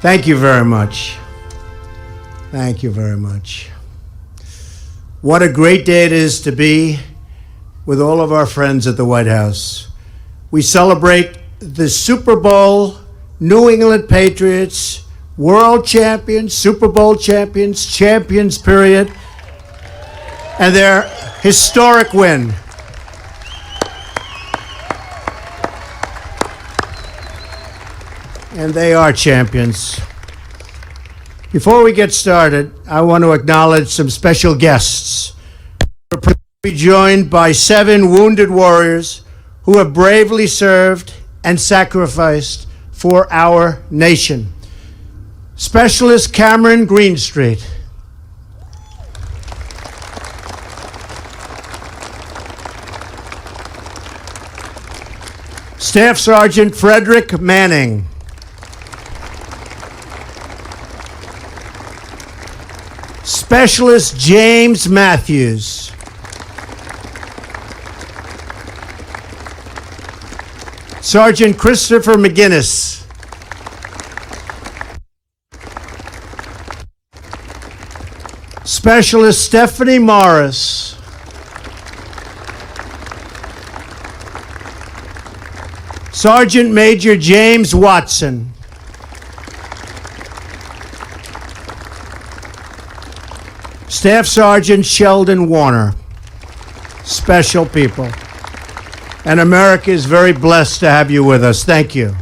Thank you very much. Thank you very much. What a great day it is to be with all of our friends at the White House. We celebrate the Super Bowl, New England Patriots, world champions, Super Bowl champions, champions period, and their historic win. And they are champions. Before we get started, I want to acknowledge some special guests. We're pleased to be joined by 7 wounded warriors who have bravely served and sacrificed for our nation. Specialist Cameron Greenstreet. Staff Sergeant Frederick Manning. Specialist James Matthews. Sergeant Christopher McGinnis. Specialist Stephanie Morris. Sergeant Major James Watson. Staff Sergeant Sheldon Warner. Special people. And America is very blessed to have you with us. Thank you.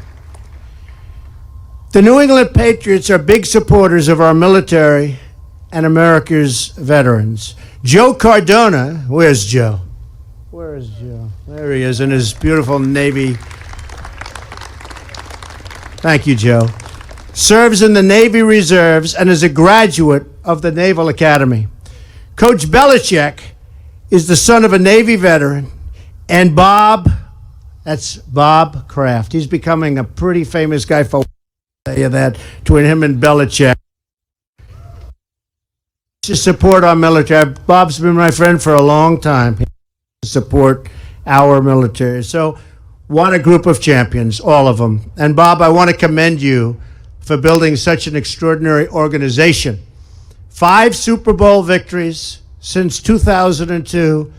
The New England Patriots are big supporters of our military and America's veterans. Joe Cardona, where's Joe? Where is Joe? There he is in his beautiful Navy. Thank you, Joe. Serves in the Navy Reserves and is a graduate of the Naval Academy. Coach Belichick is the son of a Navy veteran, and Bob, that's Bob Kraft. He's becoming a pretty famous guy for that between him and Belichick. To support our military. Bob's been my friend for a long time. To support our military. So, what a group of champions, all of them. And Bob, I want to commend you for building such an extraordinary organization. 5 Super Bowl victories since 2002.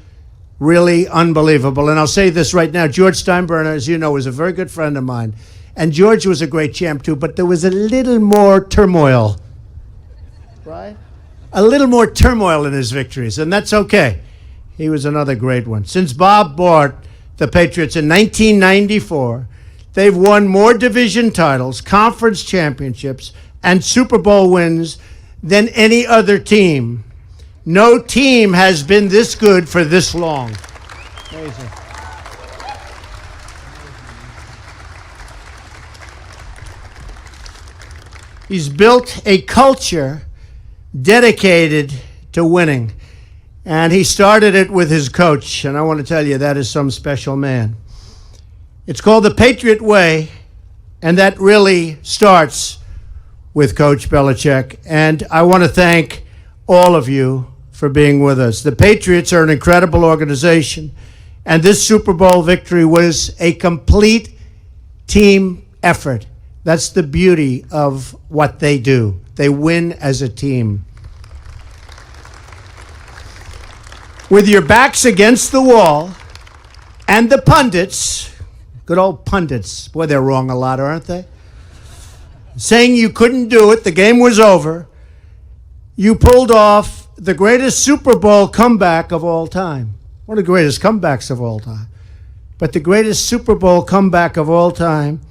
Really unbelievable. And I'll say this right now. George Steinbrenner, as you know, is a very good friend of mine. And George was a great champ, too, but there was a little more turmoil. Right? A little more turmoil in his victories, and that's okay. He was another great one. Since Bob bought the Patriots in 1994, they've won more division titles, conference championships, and Super Bowl wins than any other team. No team has been this good for this long. Amazing. He's built a culture dedicated to winning. And he started it with his coach, and I want to tell you, that is some special man. It's called the Patriot Way, and that really starts with Coach Belichick. And I want to thank all of you for being with us. The Patriots are an incredible organization, and this Super Bowl victory was a complete team effort. That's the beauty of what they do. They win as a team. With your backs against the wall and the pundits, good old pundits, boy, they're wrong a lot, aren't they? Saying you couldn't do it, the game was over, you pulled off the greatest Super Bowl comeback of all time. One of the greatest comebacks of all time. But the greatest Super Bowl comeback of all time.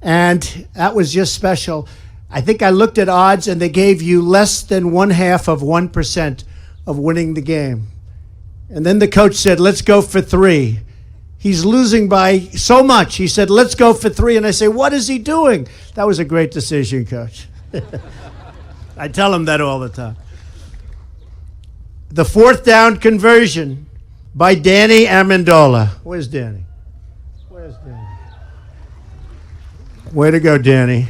And that was just special. I think I looked at odds, and they gave you less than 0.5% of winning the game. And then the coach said, let's go for 3. He's losing by so much. He said, let's go for 3. And I say, what is he doing? That was a great decision, Coach. I tell him that all the time. The 4th down conversion by Danny Amendola. Where's Danny? Where's Danny? Way to go, Danny.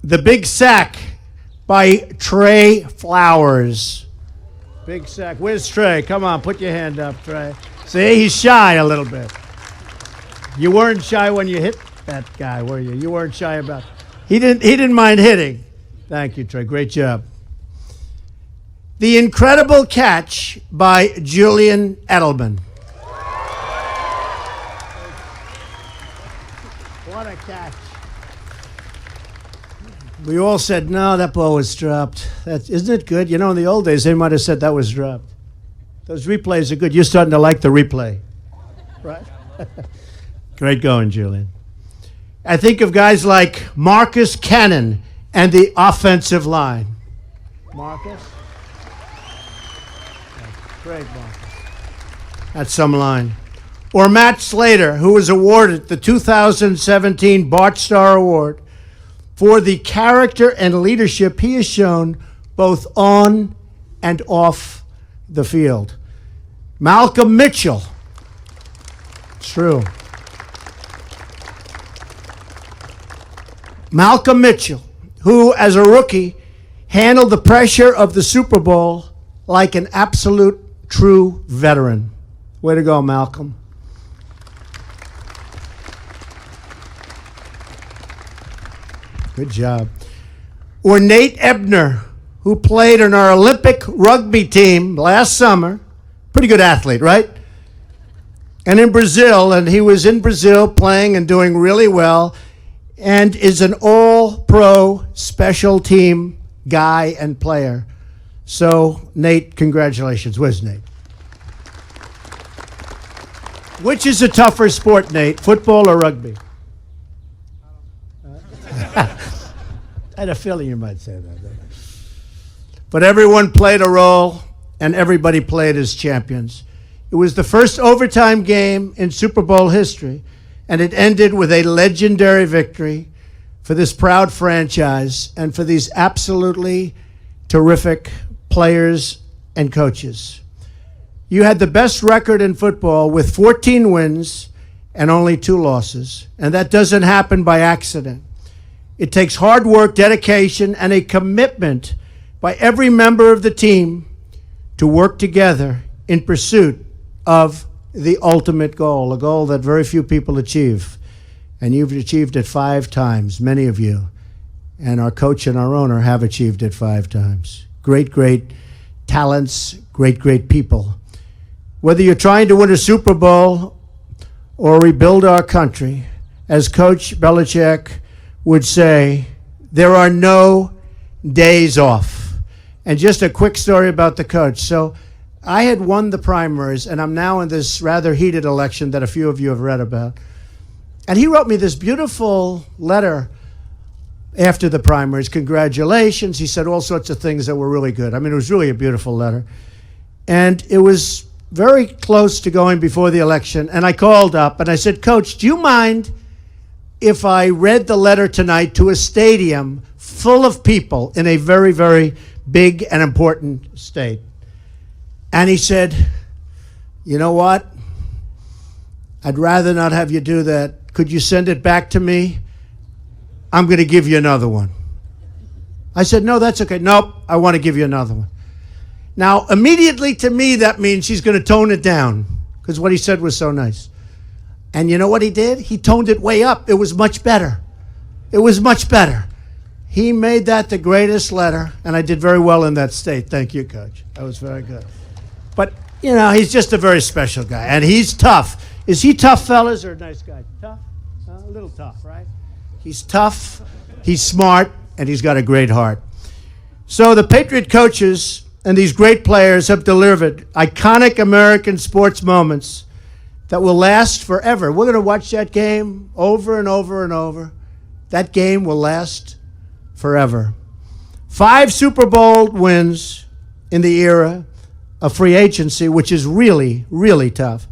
The big sack by Trey Flowers. Big sack. Where's Trey? Come on, put your hand up, Trey. See, he's shy a little bit. You weren't shy when you hit that guy, were you? You weren't shy about it. He didn't mind hitting. Thank you, Trey. Great job. The incredible catch by Julian Edelman. What a catch. We all said, no, that ball was dropped. Isn't it good? You know, in the old days, they might have said that was dropped. Those replays are good. You're starting to like the replay. Right? Great going, Julian. I think of guys like Marcus Cannon and the offensive line. Marcus? Great, Marcus. That's some line. Or Matt Slater, who was awarded the 2017 Bart Starr Award for the character and leadership he has shown both on and off the field. Malcolm Mitchell. It's true. Malcolm Mitchell, who as a rookie handled the pressure of the Super Bowl like an absolute true veteran. Way to go, Malcolm. Good job. Or Nate Ebner, who played on our Olympic rugby team last summer. Pretty good athlete, right? And in Brazil, and he was in Brazil playing and doing really well, and is an all-pro special team guy and player. So, Nate, congratulations. Where's Nate? Which is a tougher sport, Nate, football or rugby? I had a feeling you might say that. But everyone played a role, and everybody played as champions. It was the first overtime game in Super Bowl history, and it ended with a legendary victory for this proud franchise and for these absolutely terrific players and coaches. You had the best record in football with 14 wins and only 2 losses, and that doesn't happen by accident. It takes hard work, dedication, and a commitment by every member of the team to work together in pursuit of the ultimate goal, a goal that very few people achieve. And you've achieved it 5 times, many of you. And our coach and our owner have achieved it 5 times. Great, great talents, great, great people. Whether you're trying to win a Super Bowl or rebuild our country, as Coach Belichick would say, there are no days off. And just a quick story about the coach. So I had won the primaries, and I'm now in this rather heated election that a few of you have read about. And he wrote me this beautiful letter after the primaries. Congratulations. He said all sorts of things that were really good. I mean, it was really a beautiful letter. And it was very close to going before the election. And I called up and I said, Coach, do you mind if I read the letter tonight to a stadium full of people in a very, very big and important state? And he said, you know what? I'd rather not have you do that. Could you send it back to me? I'm going to give you another one. I said, no, that's okay. Nope, I want to give you another one. Now, immediately to me, that means he's going to tone it down because what he said was so nice. And you know what he did? He toned it way up. It was much better. It was much better. He made that the greatest letter, and I did very well in that state. Thank you, Coach. That was very good. But, you know, he's just a very special guy, and he's tough. Is he tough, fellas, or a nice guy? Tough? A little tough, right? He's tough, he's smart, and he's got a great heart. So the Patriot coaches and these great players have delivered iconic American sports moments that will last forever. We're going to watch that game over and over and over. That game will last forever. 5 Super Bowl wins in the era of free agency, which is really, really tough.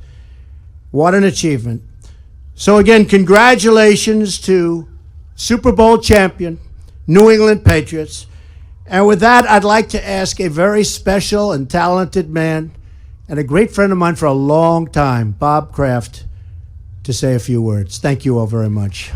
What an achievement. So again, congratulations to Super Bowl champion, New England Patriots. And with that, I'd like to ask a very special and talented man and a great friend of mine for a long time, Bob Kraft, to say a few words. Thank you all very much.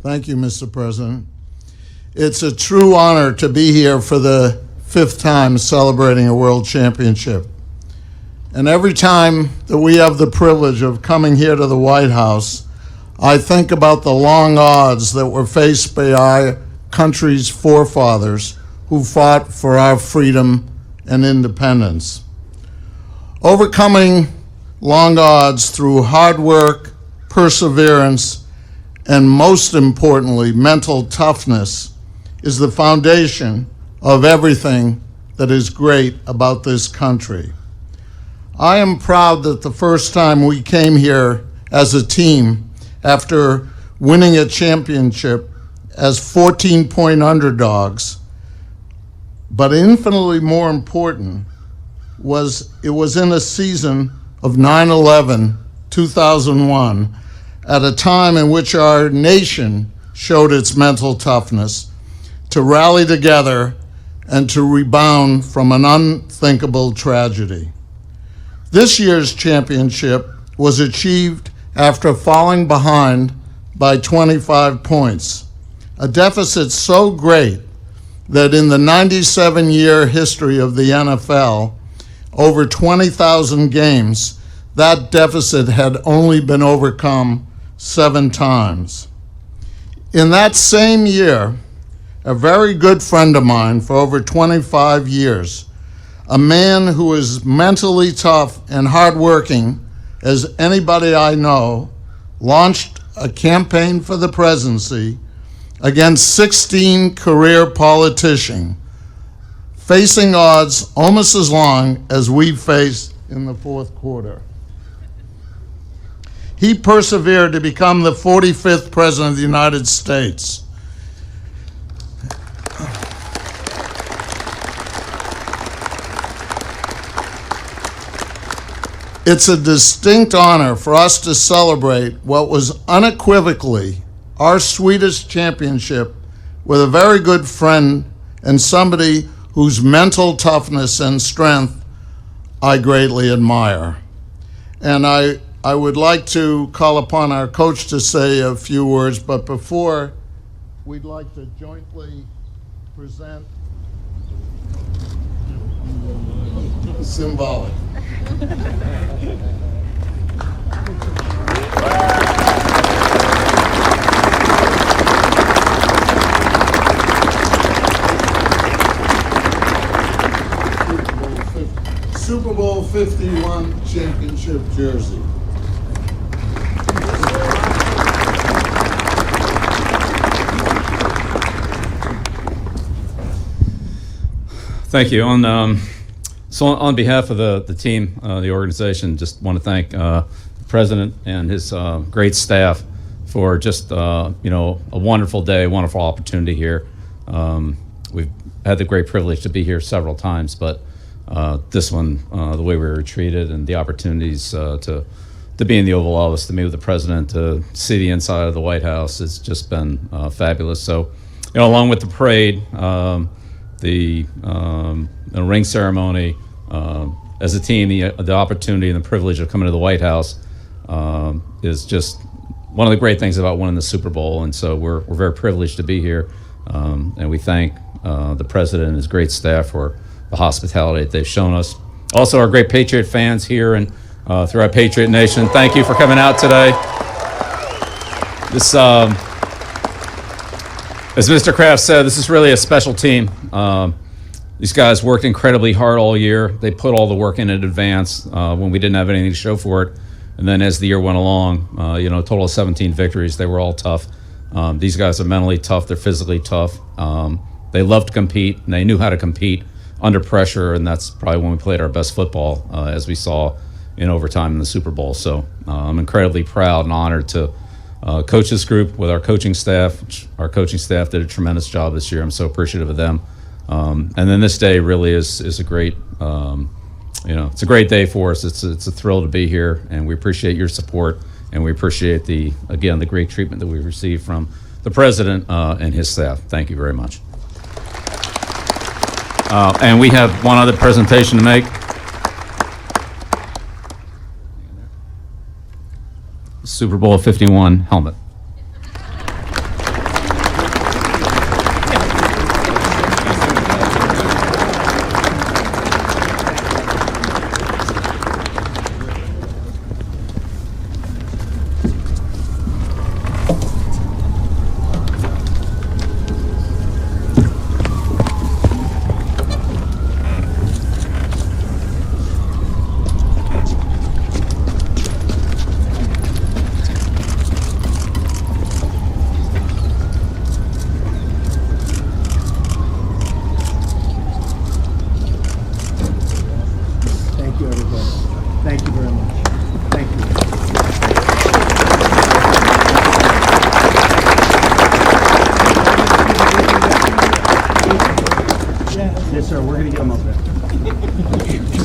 Thank you, Mr. President. It's a true honor to be here for the 5th time celebrating a world championship. And every time that we have the privilege of coming here to the White House, I think about the long odds that were faced by our country's forefathers who fought for our freedom and independence. Overcoming long odds through hard work, perseverance, and most importantly, mental toughness is the foundation of everything that is great about this country. I am proud that the first time we came here as a team after winning a championship as 14-point underdogs, but infinitely more important was it was in a season of 9/11, 2001, at a time in which our nation showed its mental toughness to rally together and to rebound from an unthinkable tragedy. This year's championship was achieved after falling behind by 25 points, a deficit so great that in the 97-year history of the NFL, over 20,000 games, that deficit had only been overcome 7 times. In that same year, a very good friend of mine for over 25 years, a man who is mentally tough and hardworking as anybody I know, launched a campaign for the presidency against 16 career politicians, facing odds almost as long as we faced in the fourth quarter. He persevered to become the 45th President of the United States. It's a distinct honor for us to celebrate what was unequivocally our sweetest championship with a very good friend and somebody whose mental toughness and strength I greatly admire. And I would like to call upon our coach to say a few words, but before, we'd like to jointly present symbolic. Super Bowl 51 championship jersey. Thank you. So on behalf of the team, the organization, just want to thank the president and his great staff for just a wonderful day, wonderful opportunity here. We've had the great privilege to be here several times, but this one, the way we were treated and the opportunities to be in the Oval Office, to meet with the president, to see the inside of the White House, has just been fabulous. So, along with the parade, the ring ceremony, as a team, the opportunity and the privilege of coming to the White House is just one of the great things about winning the Super Bowl. And so we're very privileged to be here, and we thank the president and his great staff for the hospitality that they've shown us. Also, our great Patriot fans here and throughout Patriot Nation, thank you for coming out today. This, as Mr. Kraft said, this is really a special team. These guys worked incredibly hard all year. They put all the work in advance when we didn't have anything to show for it. And then as the year went along, a total of 17 victories. They were all tough. These guys are mentally tough. They're physically tough. They love to compete, and they knew how to compete under pressure, and that's probably when we played our best football, as we saw in overtime in the Super Bowl. So I'm incredibly proud and honored to coach this group with our coaching staff. Our coaching staff did a tremendous job this year. I'm so appreciative of them. And then this day really is a great, it's a great day for us. It's a thrill to be here, and we appreciate your support, and we appreciate the great treatment that we've received from the president and his staff. Thank you very much. And we have one other presentation to make. Super Bowl 51 helmet. sir. We're going to get him up there.